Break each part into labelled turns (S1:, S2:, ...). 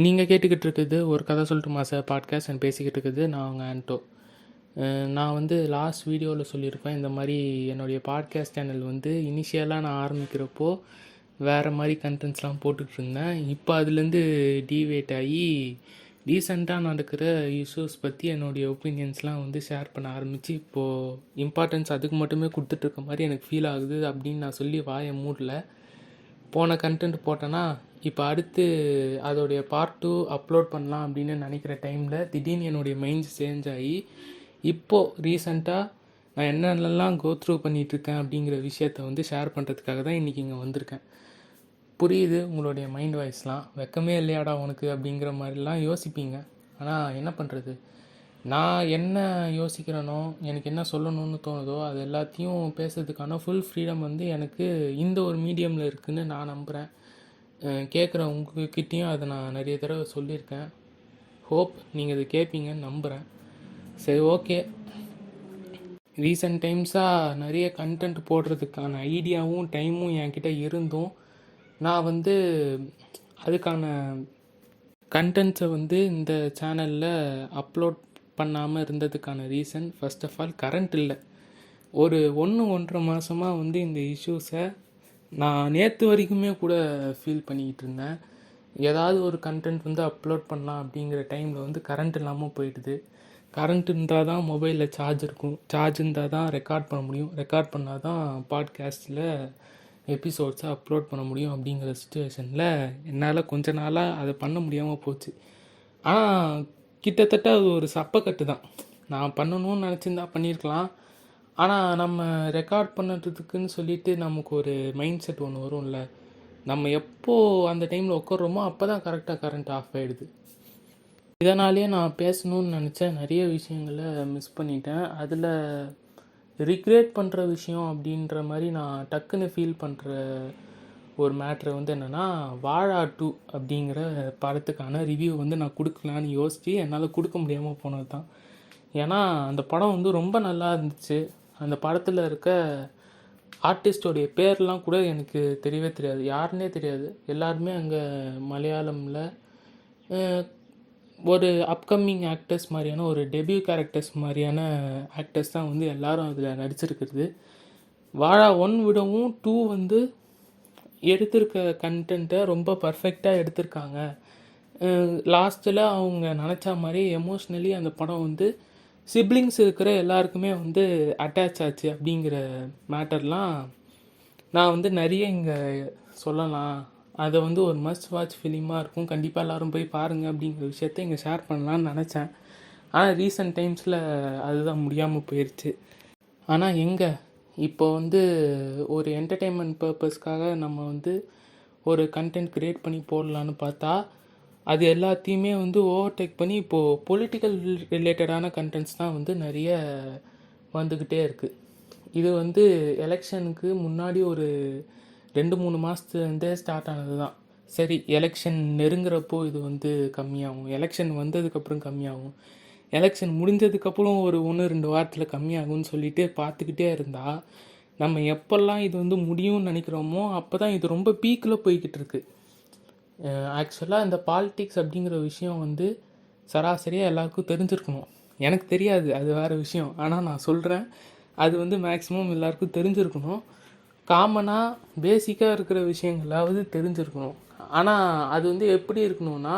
S1: நீங்கள் கேட்டுக்கிட்டு இருக்குது ஒரு கதை சொல்லட்டுமா சார் பாட்காஸ்ட் அண்ட் பேசிக்கிட்டு இருக்குது நான் அவங்க ஆண்டோ. நான் வந்து லாஸ்ட் வீடியோவில் சொல்லியிருப்பேன், இந்த மாதிரி என்னுடைய பாட்காஸ்ட் சேனல் வந்து இனிஷியலாக நான் ஆரம்பிக்கிறப்போ வேறு மாதிரி கண்டென்ட்ஸ்லாம் போட்டுக்கிட்டு இருந்தேன். இப்போ அதுலேருந்து டீவேட் ஆகி ரீசெண்டாக நடக்கிற இஷ்யூஸ் பற்றி என்னுடைய ஒப்பீனியன்ஸ்லாம் வந்து ஷேர் பண்ண ஆரம்பித்து இப்போது இம்பார்ட்டன்ஸ் அதுக்கு மட்டுமே கொடுத்துட்ருக்க மாதிரி எனக்கு ஃபீல் ஆகுது அப்படின்னு நான் சொல்லி வாயை மூடல. போன கண்டென்ட் போட்டேன்னா இப்போ அடுத்து அதோடைய பார்ட் 2 அப்லோட் பண்ணலாம் அப்படின்னு நினைக்கிற டைமில் திடீர்னு என்னுடைய மைண்ட் சேஞ்ச் ஆகி இப்போது ரீசெண்டாக நான் என்னென்னலாம் கோ த்ரூ பண்ணிகிட்ருக்கேன் அப்படிங்கிற விஷயத்த வந்து ஷேர் பண்ணுறதுக்காக தான் இன்றைக்கி இங்கே வந்திருக்கேன். புரியுது உங்களுடைய மைண்ட் வாய்ஸ்லாம், வெக்கமே இல்லையாடா உனக்கு அப்படிங்கிற மாதிரிலாம் யோசிப்பீங்க. ஆனால் என்ன பண்ணுறது, நான் என்ன யோசிக்கிறேனோ எனக்கு என்ன சொல்லணும்னு தோணுதோ அது எல்லாத்தையும் பேசுறதுக்கான ஃபுல் ஃப்ரீடம் வந்து எனக்கு இந்த ஒரு மீடியமில் இருக்குதுன்னு நான் நம்புகிறேன். கேட்குற உங்ககிட்டையும் அதை நான் நிறைய தடவை சொல்லியிருக்கேன். ஹோப் நீங்கள் அதை கேட்பீங்கன்னு நம்புகிறேன். சரி, ஓகே. ரீசெண்ட் டைம்ஸாக நிறைய கண்டென்ட் போடுறதுக்கான ஐடியாவும் டைமும் என்கிட்ட இருந்தும் நான் வந்து அதுக்கான கண்டென்ட்ஸை வந்து இந்த சேனலில் அப்லோட் பண்ணாமல் இருந்ததுக்கான reason first of all current இல்லை. ஒரு 1-1.5 மாதமாக வந்து இந்த இஷ்யூஸை நான் நேற்று வரைக்குமே கூட ஃபீல் பண்ணிக்கிட்டு இருந்தேன். ஏதாவது ஒரு கண்டென்ட் வந்து அப்லோட் பண்ணலாம் அப்படிங்கிற டைமில் வந்து கரண்ட் இல்லாமல் போயிடுது. கரண்ட் இருந்தால் தான் மொபைலில் சார்ஜ் இருக்கும், சார்ஜ் இருந்தால் தான் ரெக்கார்ட் பண்ண முடியும், ரெக்கார்ட் பண்ணால் தான் பாட்காஸ்ட்டில் எபிசோட்ஸை அப்லோட் பண்ண முடியும். அப்படிங்கிற சுச்சுவேஷனில் என்னால் கொஞ்ச நாளாக அதை பண்ண முடியாமல் போச்சு. ஆனால் கிட்டத்தட்ட அது ஒரு சப்பக்கட்டு தான். நான் பண்ணணும்னு நினச்சிருந்தா பண்ணியிருக்கலாம். ஆனால் நம்ம ரெக்கார்ட் பண்ணுறதுக்குன்னு சொல்லிட்டு நமக்கு ஒரு மைண்ட் செட் ஒன்று வரும்ல, நம்ம எப்போது அந்த டைமில் உட்காரோமோ அப்போ தான் கரெக்டாக கரண்ட் ஆஃப் ஆகிடுது. இதனாலேயே நான் பேசணும்னு நினச்ச நிறைய விஷயங்களை மிஸ் பண்ணிட்டேன். அதில் ரிக்ரெட் பண்ணுற விஷயம் அப்படின்ற மாதிரி நான் டக்குன்னு ஃபீல் பண்ணுற ஒரு மேட்ரு வந்து என்னென்னா, வாழா 2 அப்படிங்கிற படத்துக்கான ரிவ்யூ வந்து நான் கொடுக்கலான்னு யோசித்து என்னால் கொடுக்க முடியாமல் போனது தான். ஏன்னா அந்த படம் வந்து ரொம்ப நல்லா இருந்துச்சு. அந்த படத்தில் இருக்க ஆர்டிஸ்டோடைய பேர்லாம் கூட எனக்கு தெரியவே தெரியாது, யாருன்னே தெரியாது. எல்லாருமே அங்கே மலையாளமில் ஒரு அப்கமிங் ஆக்டர்ஸ் மாதிரியான ஒரு டெபியூ கேரக்டர்ஸ் மாதிரியான ஆக்டர்ஸ் தான் வந்து எல்லோரும் அதில் நடிச்சிருக்கிறது. வாழா 1 விடவும் 2 வந்து எடுத்திருக்க கண்டென்ட்டை ரொம்ப பர்ஃபெக்டாக எடுத்திருக்காங்க. லாஸ்ட்டில் அவங்க நினச்சா மாதிரி எமோஷ்னலி அந்த படம் வந்து சிப்ளிங்ஸ் இருக்கிற எல்லாருக்குமே வந்து அட்டாச் ஆச்சு. அப்படிங்கிற மேட்டர்லாம் நான் வந்து நிறைய இங்கே சொல்லலாம். அதை வந்து ஒரு மஸ்ட் வாட்ச் ஃபிலிமாக இருக்கும், கண்டிப்பாக எல்லோரும் போய் பாருங்கள் அப்படிங்கிற விஷயத்த இங்கே ஷேர் பண்ணலான்னு நினச்சேன். ஆனால் ரீசெண்ட் டைம்ஸில் அதுதான் முடியாமல் போயிடுச்சு. ஆனால் எங்கே இப்போ வந்து ஒரு என்டர்டெயின்மெண்ட் பர்பஸ்க்காக நம்ம வந்து ஒரு கண்டென்ட் க்ரியேட் பண்ணி போடலான்னு பார்த்தா அது எல்லாத்தையுமே வந்து ஓவர்டேக் பண்ணி இப்போது பொலிட்டிக்கல் ரிலேட்டடான கண்டென்ட்ஸ் தான் வந்து நிறைய வந்துக்கிட்டே இருக்குது. இது வந்து எலெக்ஷனுக்கு முன்னாடி ஒரு 2-3 மாதத்துலேருந்தே ஸ்டார்ட் ஆனது தான். சரி, எலெக்ஷன் நெருங்குறப்போ இது வந்து கம்மியாகும், எலெக்ஷன் வந்ததுக்கப்புறம் கம்மியாகும், எலெக்ஷன் முடிஞ்சதுக்கப்புறம் ஒரு 1-2 வாரத்தில் கம்மியாகும்னு சொல்லிட்டு பார்த்துக்கிட்டே இருந்தால் நம்ம எப்போல்லாம் இது வந்து முடியும்னு நினைக்கிறோமோ அப்போ தான் இது ரொம்ப பீக்கில் போய்கிட்டு இருக்குது. ஆக்சுவலாக இந்த பாலிட்டிக்ஸ் அப்படிங்கிற விஷயம் வந்து சராசரியாக எல்லாருக்கும் தெரிஞ்சிருக்கணும். எனக்கு தெரியாது, அது வேறு விஷயம். ஆனால் நான் சொல்கிறேன், அது வந்து மேக்ஸிமம் எல்லாருக்கும் தெரிஞ்சிருக்கணும். காமனாக பேசிக்காக இருக்கிற விஷயங்களாவது தெரிஞ்சிருக்கணும். ஆனால் அது வந்து எப்படி இருக்கணும்னா,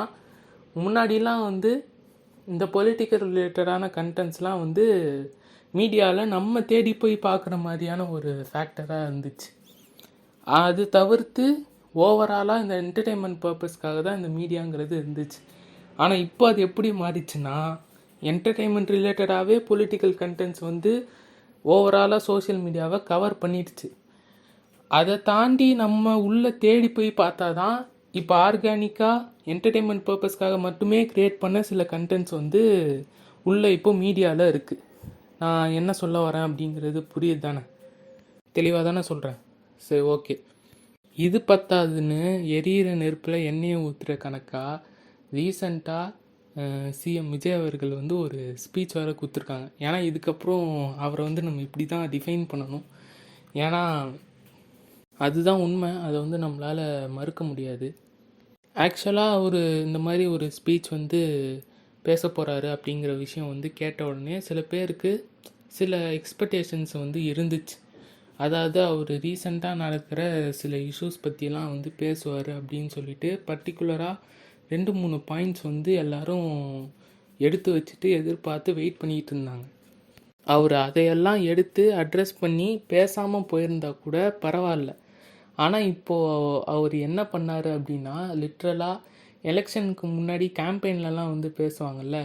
S1: முன்னாடிலாம் வந்து இந்த பொலிட்டிக்கல் ரிலேட்டடான கண்டென்ட்ஸ்லாம் வந்து மீடியாவில் நம்ம தேடி போய் பார்க்குற மாதிரியான ஒரு ஃபேக்டராக இருந்துச்சு. அது தவிர்த்து ஓவராலாக இந்த என்டர்டெயின்மெண்ட் பர்பஸ்க்காக தான் இந்த மீடியாங்கிறது இருந்துச்சு. ஆனால் இப்போ அது எப்படி மாறிச்சுன்னா, என்டர்டெயின்மெண்ட் ரிலேட்டடாகவே பொலிட்டிக்கல் கண்டென்ட்ஸ் வந்து ஓவராலாக சோஷியல் மீடியாவை கவர் பண்ணிடுச்சு. அதை தாண்டி நம்ம உள்ளே தேடி போய் பார்த்தா தான் இப்போ ஆர்கானிக்காக என்டர்டெயின்மெண்ட் பர்பஸ்க்காக மட்டுமே க்ரியேட் பண்ண சில கண்டென்ட்ஸ் வந்து உள்ளே இப்போ மீடியாவில் இருக்குது. நான் என்ன சொல்ல வரேன் அப்படிங்கிறது புரியுது தானே, தெளிவாக தானே சொல்கிறேன். சரி, ஓகே. இது பத்தாதுன்னு எரியிற நெருப்பில் எண்ணெயை ஊற்றுற கணக்காக ரீசண்டாக சிஎம் விஜய் அவர்கள் வந்து ஒரு ஸ்பீச் வேறு கொடுத்துருக்காங்க. ஏன்னா இதுக்கப்புறம் அவரை வந்து நம்ம இப்படி தான் டிஃபைன் பண்ணணும். ஏன்னா அதுதான் உண்மை, அதை வந்து நம்மளால் மறுக்க முடியாது. ஆக்சுவலாக அவர் இந்த மாதிரி ஒரு ஸ்பீச் வந்து பேச போகிறாரு அப்படிங்கிற விஷயம் வந்து கேட்ட உடனே சில பேருக்கு சில எக்ஸ்பெக்டேஷன்ஸ் வந்து இருந்துச்சு. அதாவது அவர் ரீசெண்டாக நடக்கிற சில இஷ்யூஸ் பற்றிலாம் வந்து பேசுவார் அப்படின்னு சொல்லிட்டு பர்டிகுலராக 2-3 பாயிண்ட்ஸ் வந்து எல்லாரும் எடுத்து வச்சுட்டு எதிர்பார்த்து வெயிட் பண்ணிகிட்டு இருந்தாங்க. அவர் அதையெல்லாம் எடுத்து அட்ரஸ் பண்ணி பேசாமல் போயிருந்தா கூட பரவாயில்ல. ஆனால் இப்போது அவர் என்ன பண்ணார் அப்படின்னா, லிட்ரலாக எலெக்ஷனுக்கு முன்னாடி கேம்பெயின்லலாம் வந்து பேசுவாங்கள்ல,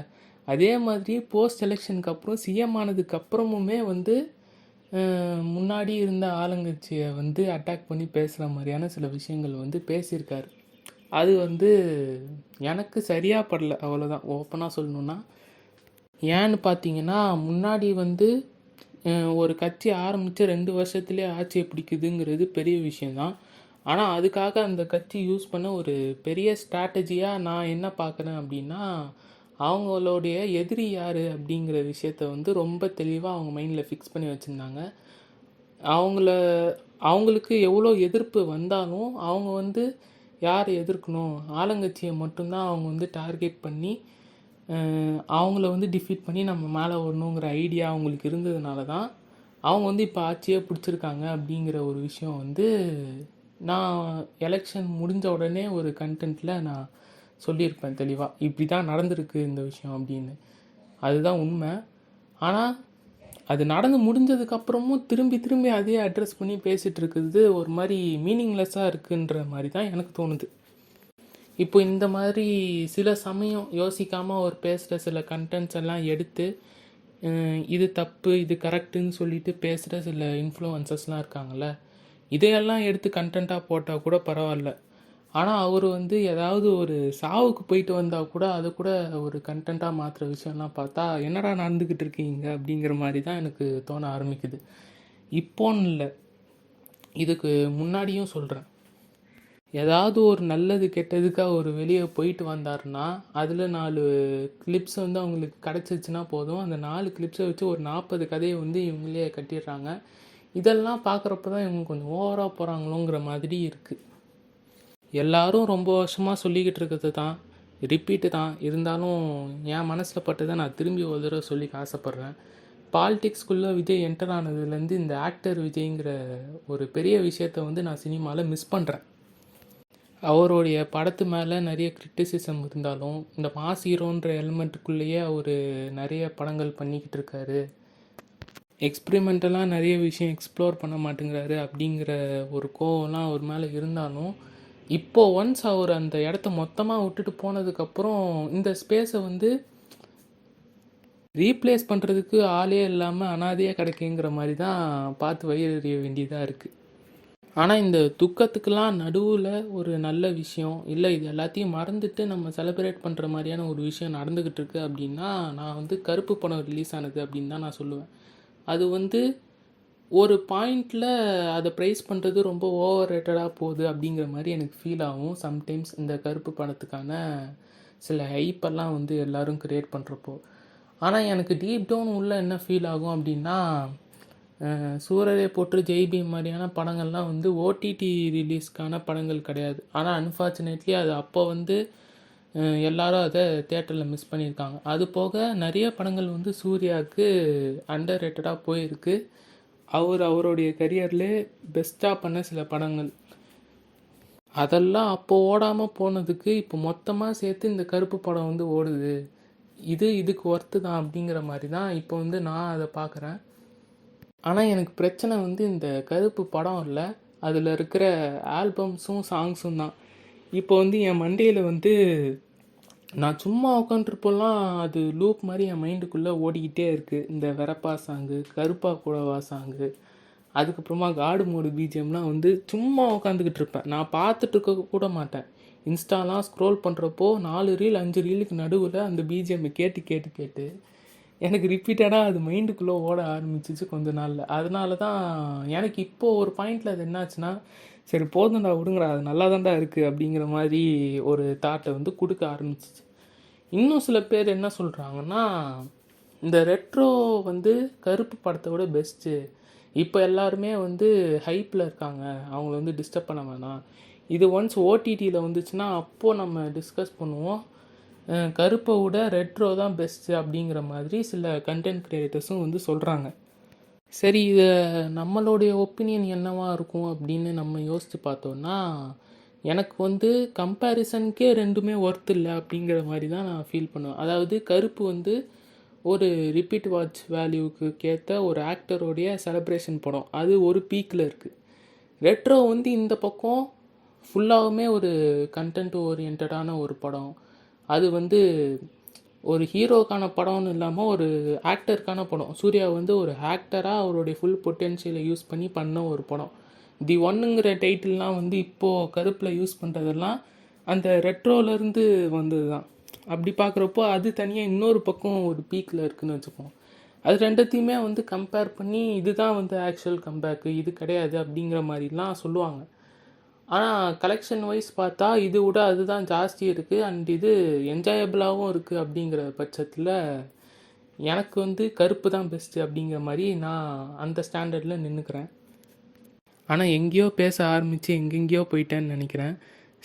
S1: அதே மாதிரி போஸ்ட் எலெக்ஷனுக்கு அப்புறம் சிஎம் ஆனதுக்கு அப்புறமுமே வந்து முன்னாடி இருந்த ஆளுங்கட்சியை வந்து அட்டாக் பண்ணி பேசுகிற மாதிரியான சில விஷயங்கள் வந்து பேசியிருக்காரு. அது வந்து எனக்கு சரியாக படல, அவ்வளோதான் ஓப்பனாக சொல்லணுன்னா. ஏன்னு பார்த்தீங்கன்னா, முன்னாடி வந்து ஒரு கட்சி ஆரம்பித்து 2 வருஷத்துலேயே ஆட்சியை பிடிக்குதுங்கிறது பெரிய விஷயந்தான். ஆனால் அதுக்காக அந்த கட்சி யூஸ் பண்ண ஒரு பெரிய ஸ்ட்ராட்டஜியாக நான் என்ன பார்க்குறேன் அப்படின்னா, அவங்களுடைய எதிரி யார் அப்படிங்கிற விஷயத்த வந்து ரொம்ப தெளிவாக அவங்க மைண்டில் ஃபிக்ஸ் பண்ணி வச்சுருந்தாங்க. அவங்களுக்கு எவ்வளோ எதிர்ப்பு வந்தாலும் அவங்க வந்து யாரை எதிர்க்கணும், ஆளுங்கட்சியை மட்டும்தான் அவங்க வந்து டார்கெட் பண்ணி அவங்கள வந்து டிஃபீட் பண்ணி நம்ம மேலே வரணுங்கிற ஐடியா அவங்களுக்கு இருந்ததுனால தான் அவங்க வந்து இப்போ ஆட்சியே பிடிச்சிருக்காங்க அப்படிங்கிற ஒரு விஷயம் வந்து நான் எலெக்ஷன் முடிஞ்ச உடனே ஒரு கண்டென்ட்டில் நான் சொல்லியிருப்பேன் தெளிவாக, இப்படி தான் நடந்திருக்கு இந்த விஷயம் அப்படின்னு. அதுதான் உண்மை. ஆனால் அது நடந்து முடிஞ்சதுக்கப்புறமும் திரும்பி திரும்பி அதையே அட்ரஸ் பண்ணி பேசிகிட்டு இருக்கிறது ஒரு மாதிரி மீனிங்லெஸ்ஸாக இருக்குன்ற மாதிரி தான் எனக்கு தோணுது. இப்போ இந்த மாதிரி சில சமயம் யோசிக்காமல் அவர் பேசுகிற சில கண்டென்ட்ஸ் எல்லாம் எடுத்து இது தப்பு இது கரெக்டுன்னு சொல்லிட்டு பேசுகிற சில இன்ஃப்ளூயன்சஸ்லாம் இருக்காங்கள்ல, இதையெல்லாம் எடுத்து கண்டென்ட்டாக போட்டால் கூட பரவாயில்ல. ஆனால் அவர் வந்து ஏதாவது ஒரு சாவுக்கு போயிட்டு வந்தால் கூட அதை கூட ஒரு கண்டென்ட்டாக மாற்றுற விஷயம்லாம் பார்த்தா என்னடா நடந்துக்கிட்டு இருக்கீங்க அப்படிங்கிற மாதிரி தான் எனக்கு தோண ஆரம்பிக்குது. இப்போன்னு இல்லை, இதுக்கு முன்னாடியும் சொல்கிறேன். ஏதாவது ஒரு நல்லது கெட்டதுக்காக ஒரு வெளியே போயிட்டு வந்தாருன்னா அதில் 4 கிளிப்ஸ் வந்து அவங்களுக்கு கிடச்சிச்சின்னா போதும். அந்த 4 கிளிப்ஸை வச்சு ஒரு 40 கதையை வந்து இவங்களே கட்டிடுறாங்க. இதெல்லாம் பார்க்குறப்ப தான் இவங்க கொஞ்சம் ஓவராக போகிறாங்களோங்கிற மாதிரி இருக்குது. எல்லாரும் ரொம்ப வருஷமாக சொல்லிக்கிட்டு இருக்கிறது தான், ரிப்பீட்டு தான். இருந்தாலும் என் மனசில் பட்டதை நான் திரும்பி ஒரு தடவை சொல்லிக்க ஆசைப்பட்றேன். பாலிடிக்ஸ்குள்ளே விஜய் என்டர் ஆனதுலேருந்து இந்த ஆக்டர் விஜய்ங்கிற ஒரு பெரிய விஷயத்தை வந்து நான் சினிமாவில் மிஸ் பண்ணுறேன். அவருடைய படத்து மேலே நிறைய கிரிட்டிசிசம் இருந்தாலும் இந்த மாஸ் ஹீரோன்ற எலிமெண்ட்டுக்குள்ளேயே அவர் நிறைய படங்கள் பண்ணிக்கிட்டு இருக்காரு. எக்ஸ்பிரிமெண்டலாக நிறைய விஷயம் எக்ஸ்ப்ளோர் பண்ண மாட்டேங்கிறாரு அப்படிங்கிற ஒரு கோவம்லாம் அவர் மேலே இருந்தாலும், இப்போது ஒன்ஸ் அவர் அந்த இடத்த மொத்தமாக விட்டுட்டு போனதுக்கப்புறம் இந்த ஸ்பேஸை வந்து ரீப்ளேஸ் பண்ணுறதுக்கு ஆளே இல்லாமல் அனாதையாக கிடைக்குங்கிற மாதிரி தான் பார்த்து வயிறறிய வேண்டியதாக இருக்குது. ஆனால் இந்த துக்கத்துக்கெல்லாம் நடுவில் ஒரு நல்ல விஷயம் இல்லை, இது எல்லாத்தையும் மறந்துட்டு நம்ம செலிப்ரேட் பண்ணுற மாதிரியான ஒரு விஷயம் நடந்துக்கிட்டு இருக்கு அப்படின்னா, நான் வந்து கருப்பு படம் ரிலீஸ் ஆனது அப்படின்னு தான் நான் சொல்லுவேன். அது வந்து ஒரு பாயிண்டில் அதை ப்ரைஸ் பண்ணுறது ரொம்ப ஓவர் ரேட்டடாக போகுது அப்படிங்கிற மாதிரி எனக்கு ஃபீல் ஆகும் சம்டைம்ஸ். இந்த கருப்பு படத்துக்கான சில ஹைப்பெல்லாம் வந்து எல்லோரும் க்ரியேட் பண்ணுறப்போ. ஆனால் எனக்கு டீப் டவுன் உள்ள என்ன ஃபீல் ஆகும் அப்படின்னா, சூரரை போற்று ஜெய்பீம் மாதிரியான படங்கள்லாம் வந்து ஓடிடி ரிலீஸ்க்கான படங்கள் கிடையாது. ஆனால் அன்ஃபார்ச்சுனேட்லி அது அப்போ வந்து எல்லாரும் அதை தேட்டரில் மிஸ் பண்ணியிருக்காங்க. அது போக நிறைய படங்கள் வந்து சூர்யாவுக்கு அண்டர் ரேட்டடாக போயிருக்கு. அவருடைய கரியர்லே பெஸ்ட்டாக பண்ண சில படங்கள் அதெல்லாம் அப்போ ஓடாமல் போனதுக்கு இப்போ மொத்தமாக சேர்த்து இந்த கருப்பு படம் வந்து ஓடுது, இதுக்கு ஒர்த்து தான் அப்படிங்கிற மாதிரி தான் இப்போ வந்து நான் அதை பார்க்குறேன். ஆனால் எனக்கு பிரச்சனை வந்து இந்த கருப்பு படம் இல்லை, அதில் இருக்கிற ஆல்பம்ஸும் சாங்ஸும் தான். இப்போ வந்து என் மண்டையில் வந்து நான் சும்மா உட்காந்துருப்போல்லாம் அது லூப் மாதிரி என் மைண்டுக்குள்ளே ஓடிக்கிட்டே இருக்குது. இந்த வெறப்பா சாங்கு, கருப்பா கூடவா சாங்கு, அதுக்கப்புறமா காடு மோடு பிஜிஎம்லாம் வந்து சும்மா உட்காந்துக்கிட்டு இருப்பேன். நான் பார்த்துட்டு இருக்க கூட மாட்டேன். இன்ஸ்டாலாம் ஸ்க்ரோல் பண்ணுறப்போ 4 ரீல் 5 ரீலுக்கு நடுவில் அந்த பிஜிஎம்மை கேட்டு எனக்கு ரிப்பீட்டடாக அது மைண்டுக்குள்ளே ஓட ஆரம்பிச்சிச்சு கொஞ்ச நாளில். அதனால தான் எனக்கு இப்போது ஒரு பாயிண்டில் அது என்னாச்சுன்னா, சரி போதும்டா விடுங்கடா, அது நல்லா தான்டா இருக்குது அப்படிங்கிற மாதிரி ஒரு தாட்டை வந்து கொடுக்க ஆரம்பிச்சிச்சு. இன்னும் சில பேர் என்ன சொல்கிறாங்கன்னா, இந்த ரெட்ரோ வந்து கருப்பு படத்தை விட பெஸ்ட்டு, இப்போ எல்லாருமே வந்து ஹைப்பில் இருக்காங்க, அவங்கள வந்து டிஸ்டர்ப் பண்ண வேணாம், இது ஒன்ஸ் ஓடிடியில் வந்துச்சுன்னா அப்போது நம்ம டிஸ்கஸ் பண்ணுவோம். கருப்பை விட ரெட்ரோ தான் பெஸ்ட்டு அப்படிங்கிற மாதிரி சில கண்டென்ட் க்ரியேட்டர்ஸும் வந்து சொல்கிறாங்க. சரி, இதை நம்மளுடைய ஒப்பீனியன் என்னவா இருக்கும் அப்படின்னு நம்ம யோசித்து பார்த்தோன்னா, எனக்கு வந்து கம்பேரிசனுக்கே ரெண்டுமே ஒர்த் இல்லை அப்படிங்கிற மாதிரி தான் நான் ஃபீல் பண்ணுவேன். அதாவது கருப்பு வந்து ஒரு ரிப்பீட் வாட்ச் வேல்யூக்கு ஏற்ற ஒரு ஆக்டரோடைய செலப்ரேஷன் படம், அது ஒரு பீக்கில் இருக்குது. ரெட்ரோ வந்து இந்த பக்கம் ஃபுல்லாகவுமே ஒரு கண்டென்ட் ஓரியன்டான ஒரு படம். அது வந்து ஒரு ஹீரோக்கான படம்னு இல்லாமல் ஒரு ஆக்டருக்கான படம். சூர்யா வந்து ஒரு ஆக்டராக அவருடைய ஃபுல் பொட்டென்ஷியலை யூஸ் பண்ண ஒரு படம். தி ஒன்னுங்கிற டைட்டில்லாம் வந்து இப்போது கருப்பில் யூஸ் பண்ணுறதெல்லாம் அந்த ரெட்ரோலேருந்து வந்தது தான். அப்படி பார்க்குறப்போ அது தனியாக இன்னொரு பக்கம் ஒரு பீக்கில் இருக்குதுன்னு வச்சுப்போம். அது ரெண்டத்தையுமே வந்து கம்பேர் பண்ணி இதுதான் வந்து ஆக்சுவல் கம்பேக்கு, இது கிடையாது அப்படிங்கிற மாதிரிலாம் சொல்லுவாங்க. ஆனால் கலெக்ஷன் வைஸ் பார்த்தா இது விட அதுதான் ஜாஸ்தி இருக்குது, அண்ட் இது என்ஜாயபிளாகவும் இருக்குது. அப்படிங்கிற பட்சத்தில் எனக்கு வந்து கருப்பு தான் பெஸ்ட்டு அப்படிங்கிற மாதிரி நான் அந்த ஸ்டாண்டர்டில் நின்றுக்கிறேன். ஆனால் எங்கேயோ பேச ஆரம்பித்து எங்கெங்கேயோ போயிட்டேன்னு நினைக்கிறேன்.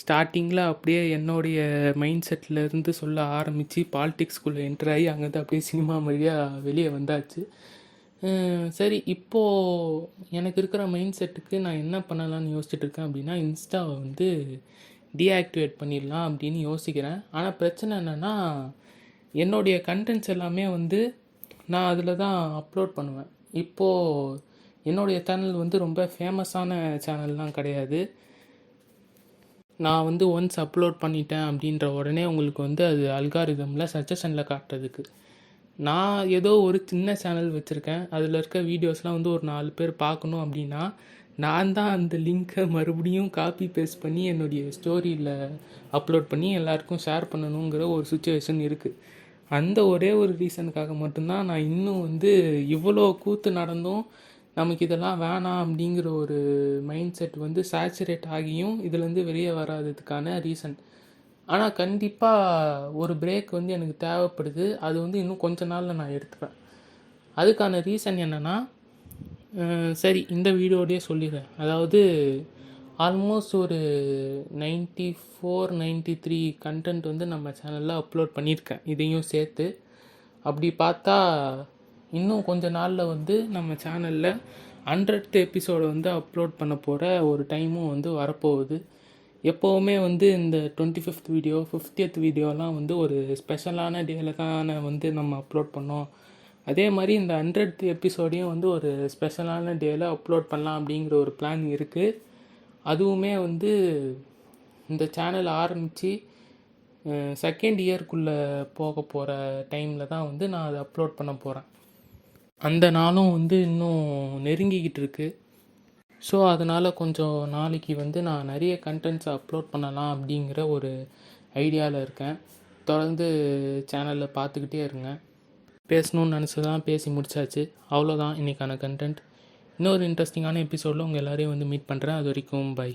S1: ஸ்டார்டிங்கில் அப்படியே என்னுடைய மைண்ட் செட்டில் இருந்து சொல்ல ஆரம்பித்து பாலிடிக்ஸ்குள்ளே என்ட்ராகி அங்கேருந்து அப்படியே சினிமா வழியாக வெளியே வந்தாச்சு. சரி, இப்போது எனக்கு இருக்கிற மைண்ட் செட்டுக்கு நான் என்ன பண்ணலான்னு யோசிச்சுட்டு இருக்கேன் அப்படின்னா, இன்ஸ்டாவை வந்து டீஆக்டிவேட் பண்ணிடலாம் அப்படின்னு யோசிக்கிறேன். ஆனால் பிரச்சனை என்னென்னா, என்னுடைய கண்டென்ட்ஸ் எல்லாமே வந்து நான் அதில் தான் அப்லோட் பண்ணுவேன். இப்போது என்னுடைய சேனல் வந்து ரொம்ப ஃபேமஸான சேனல்லாம் கிடையாது. நான் வந்து ஒன்ஸ் அப்லோட் பண்ணிட்டேன் அப்படின்ற உடனே உங்களுக்கு வந்து அது அல்காரிதமில் சஜஷனில் காட்டுறதுக்கு. நான் ஏதோ ஒரு சின்ன சேனல் வச்சுருக்கேன், அதில் இருக்க வீடியோஸ்லாம் வந்து ஒரு 4 பேர் பார்க்கணும் அப்படின்னா நான் தான் அந்த லிங்க்கை மறுபடியும் காப்பி பேஸ்ட் பண்ணி என்னுடைய ஸ்டோரியில் அப்லோட் பண்ணி எல்லாருக்கும் ஷேர் பண்ணணுங்கிற ஒரு சுச்சுவேஷன் இருக்குது. அந்த ஒரே ஒரு ரீசனுக்காக மட்டும்தான் நான் இன்னும் வந்து இவ்வளோ கூத்து நடந்தும் நமக்கு இதெல்லாம் வேணாம் அப்படிங்கிற ஒரு மைண்ட் செட் வந்து சேச்சுரேட் ஆகியும் இதுலேருந்து வெளியே வராததுக்கான ரீசன். ஆனால் கண்டிப்பாக ஒரு பிரேக் வந்து எனக்கு தேவைப்படுது. அது வந்து இன்னும் கொஞ்ச நாளில் நான் எடுத்துப்பேன். அதுக்கான ரீசன் என்னென்னா, சரி இந்த வீடியோடையே சொல்லிடுறேன். அதாவது ஆல்மோஸ்ட் ஒரு 94-93 கண்டென்ட் வந்து நம்ம சேனலில் அப்லோட் பண்ணியிருக்கேன், இதையும் சேர்த்து. அப்படி பார்த்தா இன்னும் கொஞ்ச நாளில் வந்து நம்ம சேனலில் 100th எபிசோடை வந்து அப்லோட் பண்ண போகிற ஒரு டைமும் வந்து வரப்போகுது. எப்போவுமே வந்து இந்த 25th வீடியோ 50th வீடியோலாம் வந்து ஒரு ஸ்பெஷலான டேயில் தான் வந்து நம்ம அப்லோட் பண்ணோம். அதே மாதிரி இந்த 100th எபிசோடையும் வந்து ஒரு ஸ்பெஷலான டேயில் அப்லோட் பண்ணலாம் அப்படிங்கிற ஒரு பிளான் இருக்குது. அதுவுமே வந்து இந்த சேனல் ஆரம்பித்து செகண்ட் இயர்க்குள்ளே போக போகிற டைமில் தான் வந்து நான் அதை அப்லோட் பண்ண போகிறேன். அந்த நாளும் வந்து இன்னும் நெருங்கிக்கிட்டு இருக்குது. ஸோ அதனால் கொஞ்சம் நாளைக்கு வந்து நான் நிறைய கண்டென்ட்ஸை அப்லோட் பண்ணலாம் அப்படிங்கிற ஒரு ஐடியாவில் இருக்கேன். தொடர்ந்து சேனலில் பார்த்துக்கிட்டே இருங்க. பேசணுன்னு நினச்சதான் பேசி முடிச்சாச்சு. அவ்வளோதான் இன்றைக்கான கண்டென்ட். இன்னொரு இன்ட்ரெஸ்டிங்கான எபிசோடில் உங்கள் எல்லோரையும் வந்து மீட் பண்ணுறேன். அது வரைக்கும் பை.